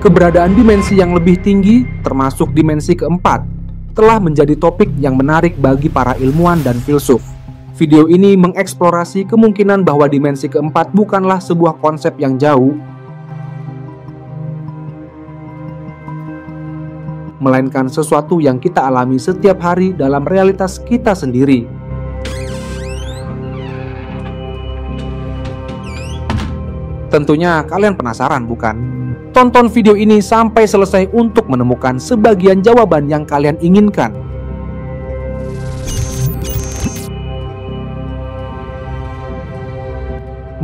Keberadaan dimensi yang lebih tinggi, termasuk dimensi keempat, telah menjadi topik yang menarik bagi para ilmuwan dan filsuf. Video ini mengeksplorasi kemungkinan bahwa dimensi keempat bukanlah sebuah konsep yang jauh, melainkan sesuatu yang kita alami setiap hari dalam realitas kita sendiri. Tentunya kalian penasaran, bukan? Tonton video ini sampai selesai untuk menemukan sebagian jawaban yang kalian inginkan.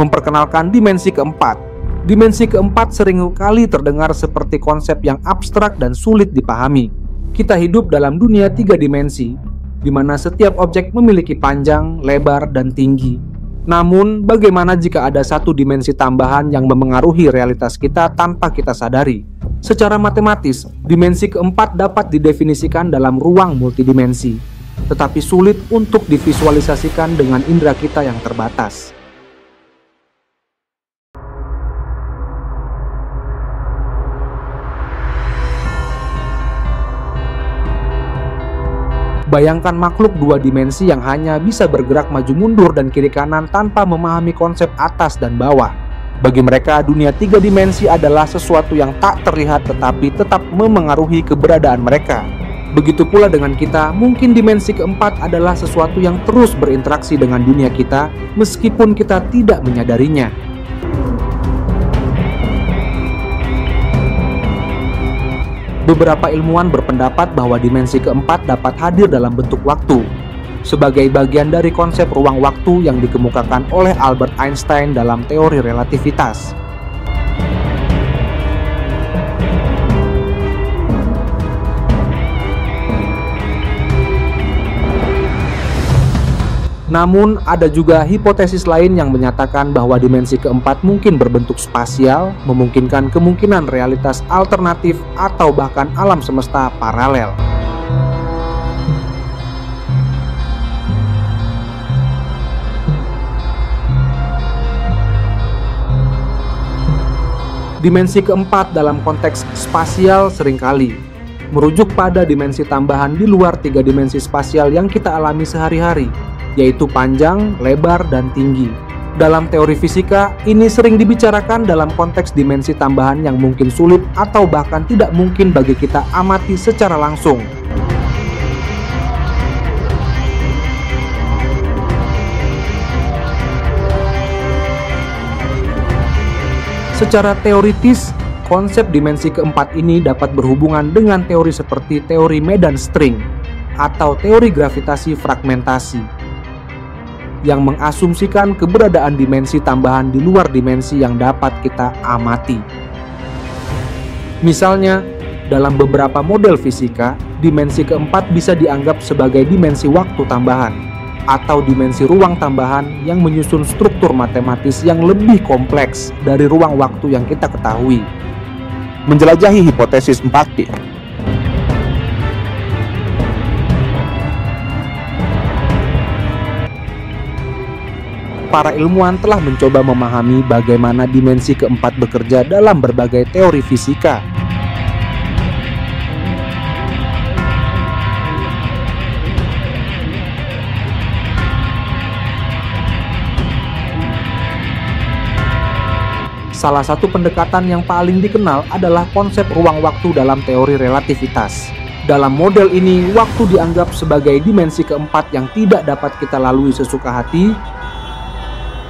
Memperkenalkan dimensi keempat. Dimensi keempat seringkali terdengar seperti konsep yang abstrak dan sulit dipahami. Kita hidup dalam dunia 3 dimensi, di mana setiap objek memiliki panjang, lebar, dan tinggi. Namun, bagaimana jika ada satu dimensi tambahan yang memengaruhi realitas kita tanpa kita sadari? Secara matematis, dimensi keempat dapat didefinisikan dalam ruang multidimensi, tetapi sulit untuk divisualisasikan dengan indera kita yang terbatas. Bayangkan makhluk 2 dimensi yang hanya bisa bergerak maju mundur dan kiri kanan tanpa memahami konsep atas dan bawah. Bagi mereka, dunia 3 dimensi adalah sesuatu yang tak terlihat tetapi tetap memengaruhi keberadaan mereka. Begitu pula dengan kita, mungkin dimensi keempat adalah sesuatu yang terus berinteraksi dengan dunia kita meskipun kita tidak menyadarinya. Beberapa ilmuwan berpendapat bahwa dimensi keempat dapat hadir dalam bentuk waktu, sebagai bagian dari konsep ruang waktu yang dikemukakan oleh Albert Einstein dalam teori relativitas. Namun, ada juga hipotesis lain yang menyatakan bahwa dimensi keempat mungkin berbentuk spasial, memungkinkan kemungkinan realitas alternatif atau bahkan alam semesta paralel. Dimensi keempat dalam konteks spasial seringkali merujuk pada dimensi tambahan di luar 3 dimensi spasial yang kita alami sehari-hari, yaitu panjang, lebar, dan tinggi. Dalam teori fisika, ini sering dibicarakan dalam konteks dimensi tambahan yang mungkin sulit atau bahkan tidak mungkin bagi kita amati secara langsung. Secara teoritis, konsep dimensi keempat ini dapat berhubungan dengan teori seperti teori medan string atau teori gravitasi fragmentasi, yang mengasumsikan keberadaan dimensi tambahan di luar dimensi yang dapat kita amati. Misalnya, dalam beberapa model fisika, dimensi keempat bisa dianggap sebagai dimensi waktu tambahan atau dimensi ruang tambahan yang menyusun struktur matematis yang lebih kompleks dari ruang waktu yang kita ketahui. Menjelajahi hipotesis empati. Para ilmuwan telah mencoba memahami bagaimana dimensi keempat bekerja dalam berbagai teori fisika. Salah satu pendekatan yang paling dikenal adalah konsep ruang waktu dalam teori relativitas. Dalam model ini, waktu dianggap sebagai dimensi keempat yang tidak dapat kita lalui sesuka hati,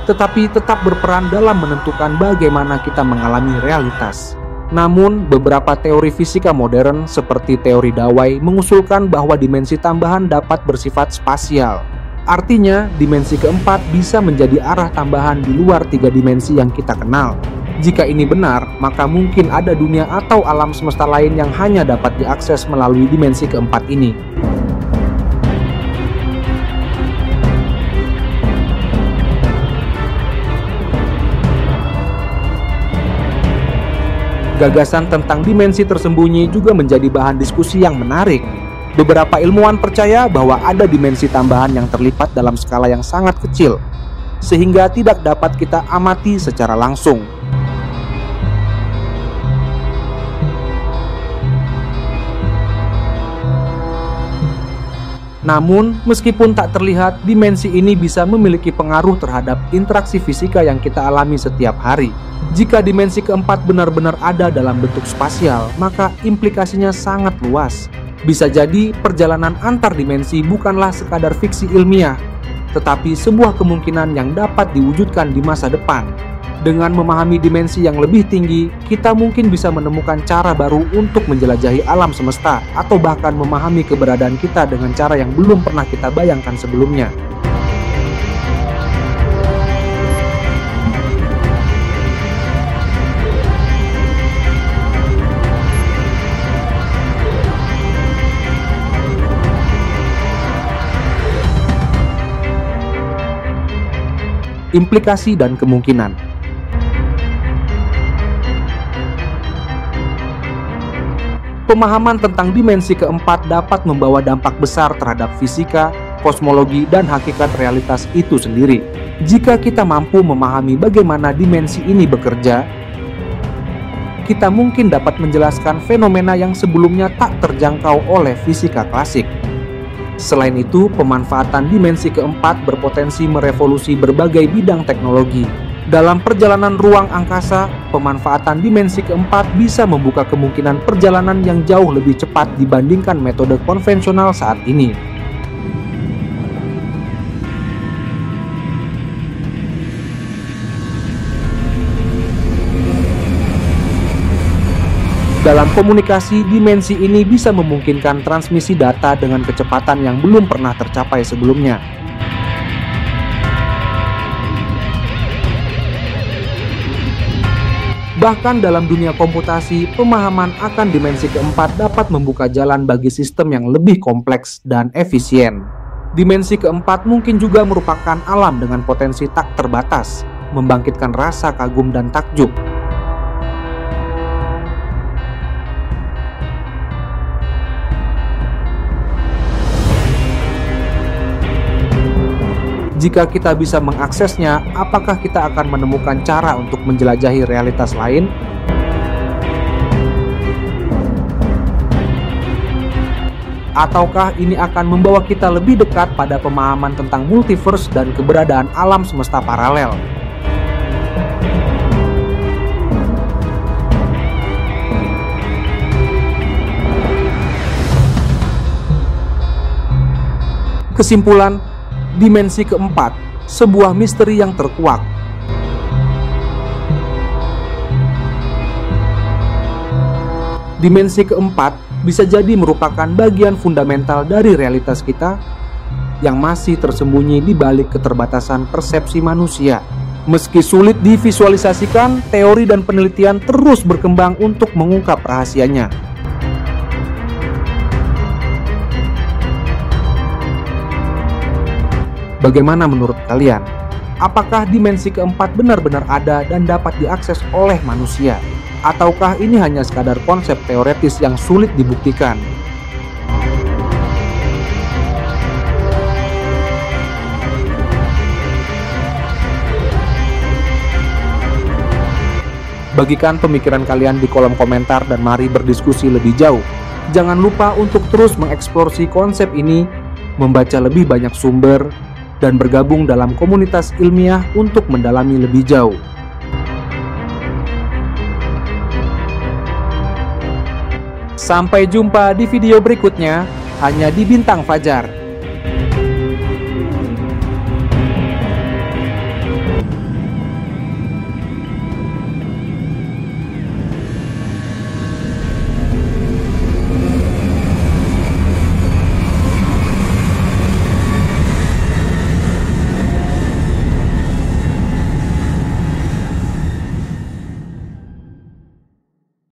tetapi tetap berperan dalam menentukan bagaimana kita mengalami realitas. Namun, beberapa teori fisika modern seperti teori Dawai mengusulkan bahwa dimensi tambahan dapat bersifat spasial. Artinya, dimensi keempat bisa menjadi arah tambahan di luar 3 dimensi yang kita kenal. Jika ini benar, maka mungkin ada dunia atau alam semesta lain yang hanya dapat diakses melalui dimensi keempat ini. Gagasan tentang dimensi tersembunyi juga menjadi bahan diskusi yang menarik. Beberapa ilmuwan percaya bahwa ada dimensi tambahan yang terlipat dalam skala yang sangat kecil, sehingga tidak dapat kita amati secara langsung. Namun, meskipun tak terlihat, dimensi ini bisa memiliki pengaruh terhadap interaksi fisika yang kita alami setiap hari. Jika dimensi keempat benar-benar ada dalam bentuk spasial, maka implikasinya sangat luas. Bisa jadi perjalanan antar dimensi bukanlah sekadar fiksi ilmiah, tetapi sebuah kemungkinan yang dapat diwujudkan di masa depan. Dengan memahami dimensi yang lebih tinggi, kita mungkin bisa menemukan cara baru untuk menjelajahi alam semesta, atau bahkan memahami keberadaan kita dengan cara yang belum pernah kita bayangkan sebelumnya. Implikasi dan kemungkinan. Pemahaman tentang dimensi keempat dapat membawa dampak besar terhadap fisika, kosmologi, dan hakikat realitas itu sendiri. Jika kita mampu memahami bagaimana dimensi ini bekerja, kita mungkin dapat menjelaskan fenomena yang sebelumnya tak terjangkau oleh fisika klasik. Selain itu, pemanfaatan dimensi keempat berpotensi merevolusi berbagai bidang teknologi. Dalam perjalanan ruang angkasa, pemanfaatan dimensi keempat bisa membuka kemungkinan perjalanan yang jauh lebih cepat dibandingkan metode konvensional saat ini. Dalam komunikasi, dimensi ini bisa memungkinkan transmisi data dengan kecepatan yang belum pernah tercapai sebelumnya. Bahkan dalam dunia komputasi, pemahaman akan dimensi keempat dapat membuka jalan bagi sistem yang lebih kompleks dan efisien. Dimensi keempat mungkin juga merupakan alam dengan potensi tak terbatas, membangkitkan rasa kagum dan takjub. Jika kita bisa mengaksesnya, apakah kita akan menemukan cara untuk menjelajahi realitas lain? Ataukah ini akan membawa kita lebih dekat pada pemahaman tentang multiverse dan keberadaan alam semesta paralel? Kesimpulan, dimensi keempat, sebuah misteri yang terkuak. Dimensi keempat bisa jadi merupakan bagian fundamental dari realitas kita yang masih tersembunyi di balik keterbatasan persepsi manusia. Meski sulit divisualisasikan, teori dan penelitian terus berkembang untuk mengungkap rahasianya. Bagaimana menurut kalian? Apakah dimensi keempat benar-benar ada dan dapat diakses oleh manusia? Ataukah ini hanya sekadar konsep teoretis yang sulit dibuktikan? Bagikan pemikiran kalian di kolom komentar dan mari berdiskusi lebih jauh. Jangan lupa untuk terus mengeksplorasi konsep ini, membaca lebih banyak sumber, dan bergabung dalam komunitas ilmiah untuk mendalami lebih jauh. Sampai jumpa di video berikutnya, hanya di Bintang Fajar.